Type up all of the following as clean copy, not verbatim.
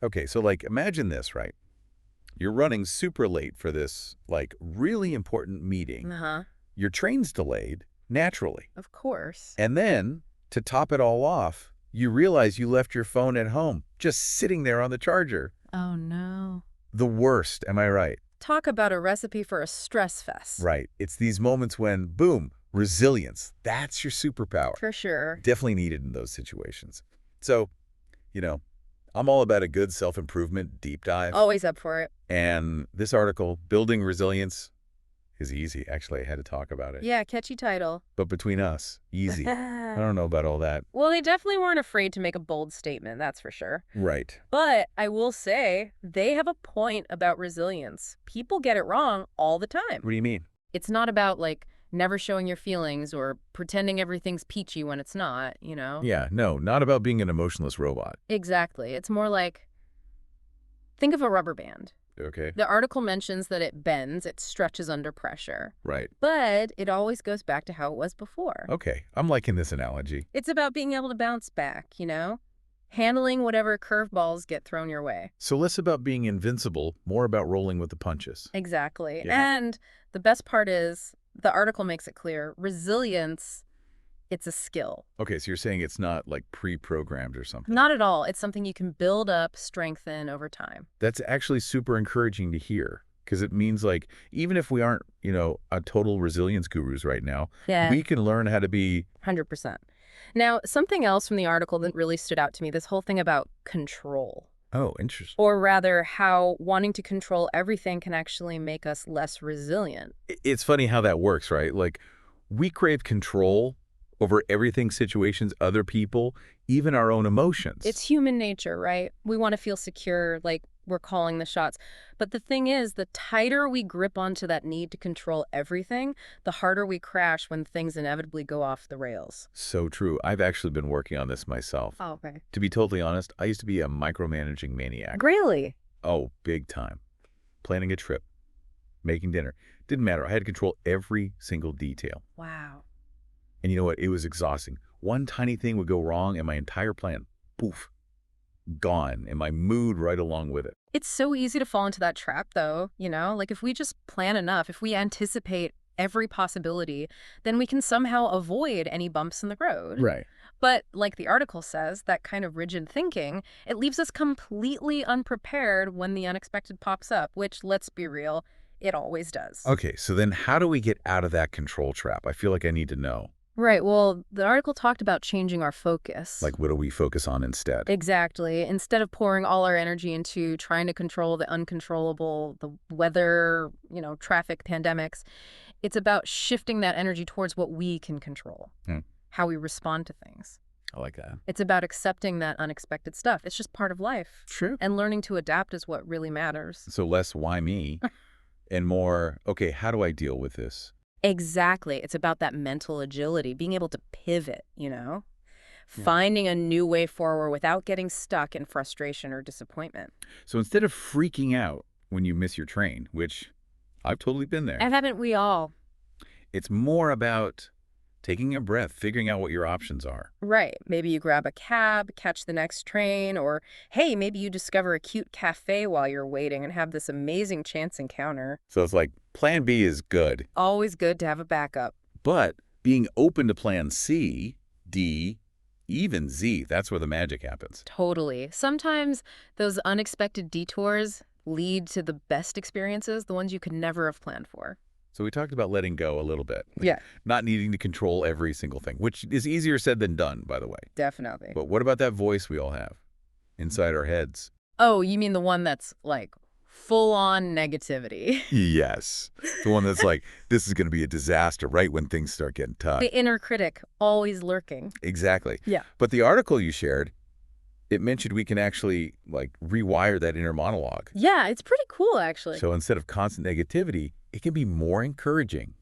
Okay, so like imagine this, right? You're running super late for this like really important meeting. Uh-huh. Your train's delayed, naturally. Of course. And then, to top it all off, you realize you left your phone at home, just sitting there on the charger. Oh, no. The worst, am I right? Talk about a recipe for a stress fest. Right. It's these moments when, boom, resilience. That's your superpower. For sure. Definitely needed in those situations. So, you know, I'm all about a good self-improvement deep dive. Always up for it. And this article, Building Resilience, is easy. Actually, I had to talk about it. Yeah, catchy title. But between us, easy. I don't know about all that. Well, they definitely weren't afraid to make a bold statement, that's for sure. Right. But I will say, they have a point about resilience. People get it wrong all the time. What do you mean? It's not about, like, never showing your feelings or pretending everything's peachy when it's not, you know? Yeah, no, not about being an emotionless robot. Exactly. It's more like, think of a rubber band. Okay. The article mentions that it bends, it stretches under pressure. Right. But it always goes back to how it was before. Okay, I'm liking this analogy. It's about being able to bounce back, you know? Handling whatever curveballs get thrown your way. So less about being invincible, more about rolling with the punches. Exactly. Yeah. And the best part is, the article makes it clear, resilience, it's a skill. Okay, so you're saying it's not like pre-programmed or something. Not at all. It's something you can build up, strengthen over time. That's actually super encouraging to hear, because it means like even if we aren't, a total resilience gurus right now, Yeah. we can learn how to be. 100%. Now, something else from the article that really stood out to me, this whole thing about control. Oh, interesting. Or rather, how wanting to control everything can actually make us less resilient. It's funny how that works, right? Like we crave control over everything, situations, other people, even our own emotions. It's human nature, right? We want to feel secure, like we're calling the shots. But the thing is, the tighter we grip onto that need to control everything, the harder we crash when things inevitably go off the rails. So true. I've actually been working on this myself. Oh, okay. To be totally honest, I used to be a micromanaging maniac. Really? Oh, big time. Planning a trip, making dinner. Didn't matter. I had to control every single detail. Wow. And you know what? It was exhausting. One tiny thing would go wrong and my entire plan, poof, gone, and my mood right along with it. It's so easy to fall into that trap, though, you know? Like, if we just plan enough, if we anticipate every possibility, then we can somehow avoid any bumps in the road. Right. But like the article says, that kind of rigid thinking, it leaves us completely unprepared when the unexpected pops up, which, let's be real, it always does. Okay, so then how do we get out of that control trap? I feel like I need to know. Right. Well, the article talked about changing our focus. Like, what do we focus on instead? Exactly. Instead of pouring all our energy into trying to control the uncontrollable, the weather, traffic, pandemics, it's about shifting that energy towards what we can control, how we respond to things. I like that. It's about accepting that unexpected stuff. It's just part of life. True. And learning to adapt is what really matters. So less why me and more, okay, how do I deal with this? Exactly. It's about that mental agility, being able to pivot, finding a new way forward without getting stuck in frustration or disappointment. So instead of freaking out when you miss your train, which I've totally been there, And haven't we all? it's more about taking a breath, figuring out what your options are. Right. Maybe you grab a cab, catch the next train, or hey, maybe you discover a cute cafe while you're waiting and have this amazing chance encounter. So it's like plan B is good, Always good to have a backup. but being open to plan C, D, even Z, that's where the magic happens. Totally. Sometimes those unexpected detours lead to the best experiences, the ones you could never have planned for. So we talked about letting go a little bit. Yeah. Not needing to control every single thing, which is easier said than done, by the way. Definitely. But what about that voice we all have inside our heads? Oh, you mean the one that's like full-on negativity? Yes. The one that's like, this is going to be a disaster right when things start getting tough. The inner critic, always lurking. Exactly. Yeah. But the article you shared, it mentioned we can actually like rewire that inner monologue. Yeah, it's pretty cool, actually. So instead of constant negativity, it can be more encouraging.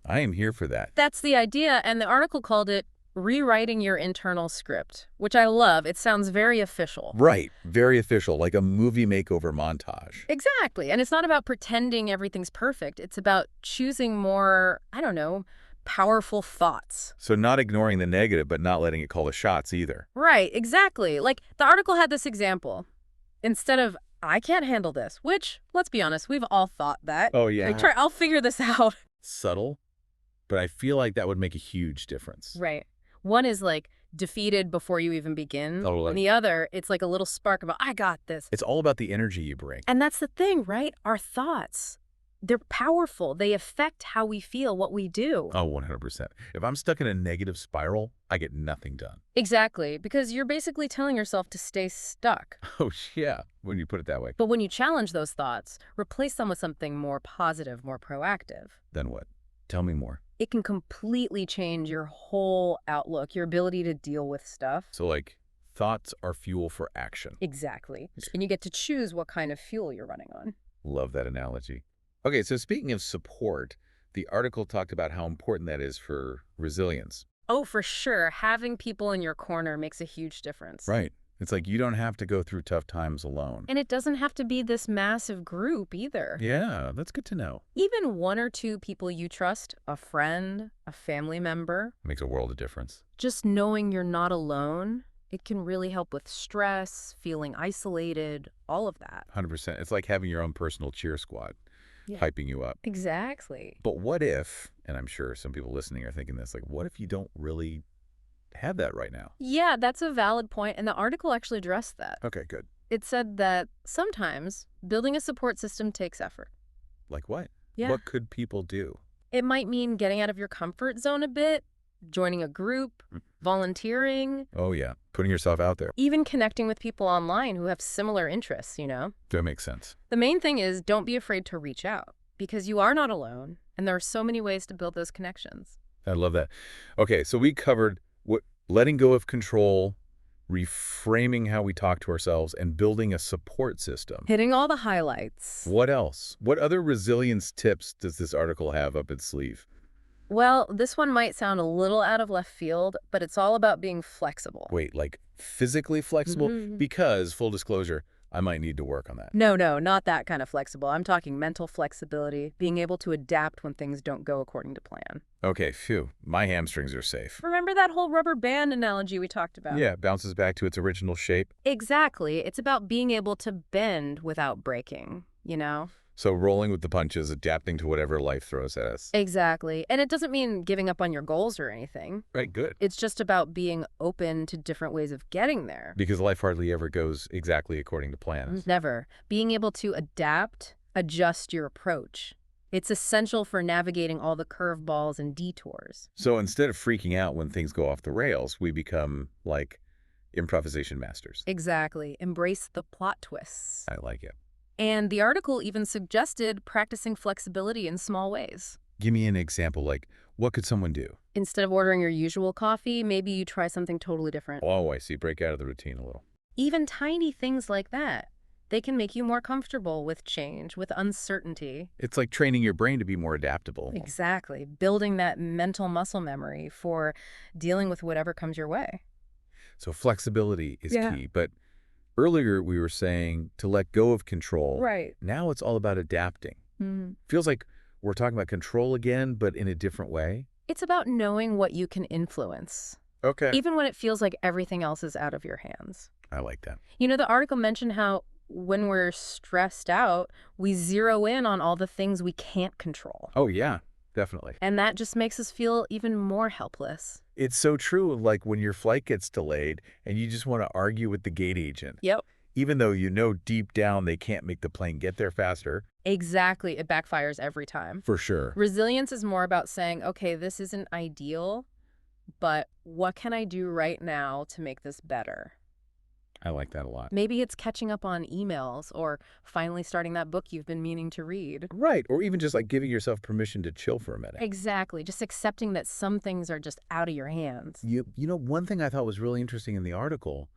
I am here for that. That's the idea, and the article called it rewriting your internal script, which I love. It sounds very official. Right. Very official, like a movie makeover montage. Exactly. And it's not about pretending everything's perfect. It's about choosing more, powerful thoughts. So not ignoring the negative, but not letting it call the shots either. Right, exactly. Like the article had this example. Instead of, I can't handle this, which, let's be honest, we've all thought that. Oh, Like, yeah. I'll figure this out. Subtle, but I feel like that would make a huge difference. Right. One is like defeated before you even begin. Totally. And the other, it's like a little spark of, I got this. It's all about the energy you bring. And that's the thing, right? Our thoughts, they're powerful. They affect how we feel, what we do. Oh, 100%. If I'm stuck in a negative spiral, I get nothing done. Exactly, because you're basically telling yourself to stay stuck. Oh, yeah, when you put it that way. But when you challenge those thoughts, replace them with something more positive, more proactive, Then what? Tell me more. it can completely change your whole outlook, your ability to deal with stuff. So, like, thoughts are fuel for action. Exactly. And you get to choose what kind of fuel you're running on. Love that analogy. Okay, so speaking of support, the article talked about how important that is for resilience. Oh, for sure. Having people in your corner makes a huge difference. Right. It's like you don't have to go through tough times alone. And it doesn't have to be this massive group either. Yeah, that's good to know. Even one or two people you trust, a friend, a family member, Makes a world of difference. just knowing you're not alone, it can really help with stress, feeling isolated, all of that. 100%. It's like having your own personal cheer squad, Yeah. hyping you up. Exactly. But what if, and I'm sure some people listening are thinking this, like, what if you don't really have that right now? Yeah, that's a valid point, and the article actually addressed that. Okay, good. It said that sometimes building a support system takes effort. Like what? Yeah. What could people do? It might mean getting out of your comfort zone a bit, joining a group, volunteering, Oh, yeah. Putting yourself out there. even connecting with people online who have similar interests, you know? That makes sense. The main thing is don't be afraid to reach out because you are not alone, and there are so many ways to build those connections. I love that. Okay, so we covered what letting go of control, reframing how we talk to ourselves, and building a support system. Hitting all the highlights. What else? What other resilience tips does this article have up its sleeve? Well, this one might sound a little out of left field, but it's all about being flexible. Wait, like physically flexible? Mhm. Because, full disclosure, I might need to work on that. No, not that kind of flexible. I'm talking mental flexibility, being able to adapt when things don't go according to plan. Okay, phew. My hamstrings are safe. Remember that whole rubber band analogy we talked about? Yeah, it bounces back to its original shape. Exactly. It's about being able to bend without breaking, you know? So rolling with the punches, adapting to whatever life throws at us. Exactly. And it doesn't mean giving up on your goals or anything. Right, good. It's just about being open to different ways of getting there. Because life hardly ever goes exactly according to plan. Never. Being able to adapt, adjust your approach. It's essential for navigating all the curveballs and detours. So instead of freaking out when things go off the rails, we become, like, improvisation masters. Exactly. Embrace the plot twists. I like it. And the article even suggested practicing flexibility in small ways. Give me an example, like, what could someone do? Instead of ordering your usual coffee, maybe you try something totally different. Oh, I see. Break out of the routine a little. Even tiny things like that, they can make you more comfortable with change, with uncertainty. It's like training your brain to be more adaptable. Exactly. Building that mental muscle memory for dealing with whatever comes your way. So flexibility is Yeah. key. But earlier we were saying to let go of control. Right. Now it's all about adapting. Feels like we're talking about control again, but in a different way. It's about knowing what you can influence, Okay. even when it feels like everything else is out of your hands. I like that. You know, the article mentioned how when we're stressed out, we zero in on all the things we can't control. Oh, yeah, definitely. And that just makes us feel even more helpless. It's so true, like when your flight gets delayed and you just want to argue with the gate agent. Yep. Even though you know deep down they can't make the plane get there faster. Exactly. It backfires every time. For sure. Resilience is more about saying, okay, this isn't ideal, but what can I do right now to make this better? I like that a lot. Maybe it's catching up on emails or finally starting that book you've been meaning to read. Right. Or even just like giving yourself permission to chill for a minute. Exactly. Just accepting that some things are just out of your hands. You know, one thing I thought was really interesting in the article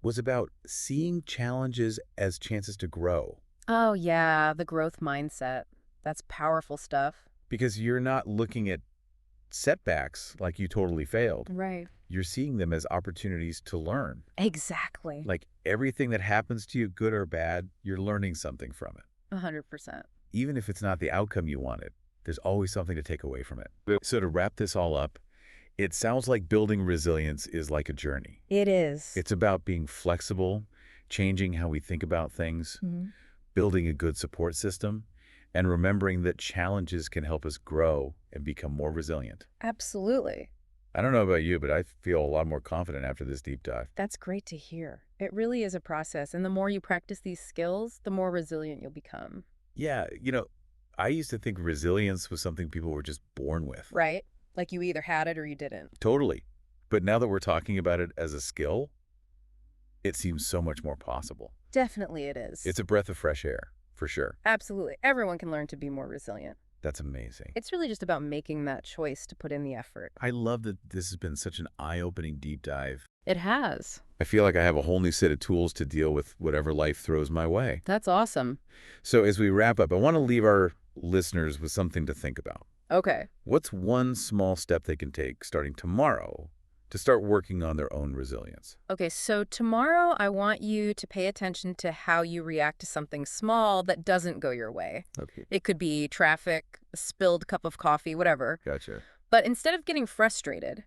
was about seeing challenges as chances to grow. Oh, yeah, the growth mindset. That's powerful stuff. Because you're not looking at setbacks like you totally failed. Right. You're seeing them as opportunities to learn. Exactly. Like everything that happens to you, good or bad, you're learning something from it. 100%. Even if it's not the outcome you wanted, there's always something to take away from it. So to wrap this all up, it sounds like building resilience is like a journey. It is. It's about being flexible, changing how we think about things, Mhm. building a good support system, and remembering that challenges can help us grow and become more resilient. Absolutely. I don't know about you, but I feel a lot more confident after this deep dive. That's great to hear. It really is a process, and the more you practice these skills, the more resilient you'll become. Yeah, I used to think resilience was something people were just born with. Right? Like you either had it or you didn't. Totally. But now that we're talking about it as a skill, it seems so much more possible. Definitely it is. It's a breath of fresh air, for sure. Absolutely. Everyone can learn to be more resilient. That's amazing. It's really just about making that choice to put in the effort. I love that this has been such an eye-opening deep dive. It has. I feel like I have a whole new set of tools to deal with whatever life throws my way. That's awesome. So as we wrap up, I want to leave our listeners with something to think about. Okay. What's one small step they can take starting tomorrow to start working on their own resilience? Okay, so tomorrow I want you to pay attention to how you react to something small that doesn't go your way. Okay. It could be traffic, a spilled cup of coffee, whatever. Gotcha. But instead of getting frustrated,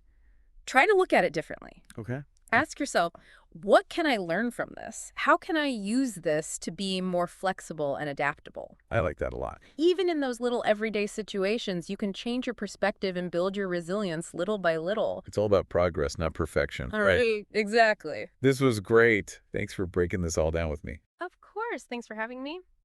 try to look at it differently. Okay. Ask yourself, what can I learn from this? How can I use this to be more flexible and adaptable? I like that a lot. Even in those little everyday situations, you can change your perspective and build your resilience little by little. It's all about progress, not perfection. All right. Exactly. This was great. Thanks for breaking this all down with me. Of course. Thanks for having me.